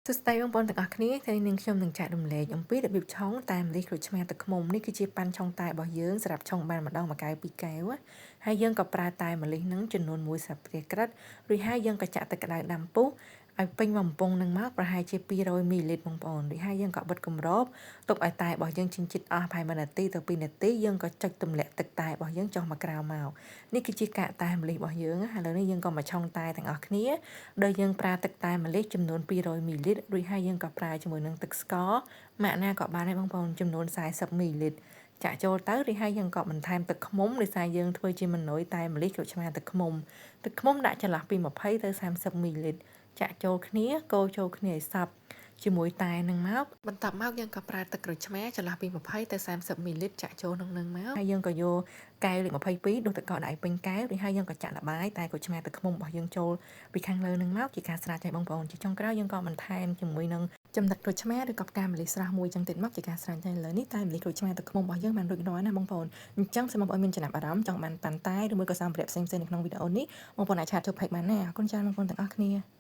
សួស្តីបងប្អូនទាំងអស់គ្នាថ្ងៃនេះនាងខ្ញុំនឹងចែករំលែកអំពីរបៀបឆុងតែម្លិះក្រូចឆ្មាទឹកឃ្មុំនេះគឺជាប៉ាន់ឆុងតែរបស់យើងសម្រាប់ឆុងបានម្ដងមួយកែវពីរកែវហើយយើងក៏ប្រើតែម្លិះនឹងចំនួន1ស្លាបព្រាក្រិតរួចហើយយើងក៏ចាក់ទឹកក្តៅដាំពុះឲ្យពេញបំពង់នឹងមកប្រហែលជា200មីលីលីត្របងប្អូនរួចហើយយើងក៏បិទគម្របទុកឲ្យតែរបស់យើងជិនជាតិអស់ប្រហែល1នាទីទៅ2នាទីយើងក៏ចុចទម្លាក់ទឹកតែរបស់យើងចុះមកក្រៅមកនេះគឺជាកាកតែម្លិះរបស់យើងហើយឥឡូវនេះយើងក៏មកឆុងតែទាំងអស់គ្នាដោយយើងប្រើទឹកតែម្លិះចំនួន200មីលីលីត្ររួចហើយយើងក៏ប្រើជាមួយនឹងទឹកស្ករម៉ាក់ណាក៏បានដែរបងប្អូនចំនួន40មីលីលីត្រចាក់ចូលទៅរួចហើយយើងក៏បន្ថែមទឹកឃ្មុំដោយសារយើងធ្វើជាម៉ឺនុយតែម្លិះក្រូចឆ្មាទឹកឃ្មុំដាក់ចន្លោះពី20ទៅ30មីលីលីត្រចាក់ចូលគ្នាកូរចូលគ្នាឲ្យសព្វជាមួយតែនឹងមកបន្ទាប់មកយើងក៏ប្រើទឹកក្រូចឆ្មាចន្លោះពី20ទៅ30មីលីលីត្រចាក់ចូលនឹងមកហើយយើងក៏យកកែវលេខ22ដួសទឹកកកដាក់ឲ្យពេញកែវរួចហើយយើងក៏ចាក់ល្បាយតែក្រូចឆ្មាទឹកឃ្មុំរបស់យើងចូលពីខាងលើនឹងមកជាការស្រេចហើយបងប្អូនជាចុងក្រោយយើងក៏បន្ថែមជាមួយនឹងចំណិតក្រូចឆ្មាឬក៏ផ្កាម្លិះស្រស់មួយចឹងទៀតមកជាការស្រេចហើយឥឡូវនេះតែម្លិះក្រូចឆ្មាទឹកឃ្មុំរបស់យើងបានរួចរាល់ណាបងប្អូនអញ្ចឹងសូមបងប្អូនមានចំណាប់អារម្មណ៍ចង់បានប៉ាន់តែឬមួយក៏សម្ភារៈផ្សេងៗនៅក្នុងវីដេអូនេះបងប្អូនអាចឆាតចូល page បានណាអរគុណច្រើនបងប្អូនទាំងអស់គ្នា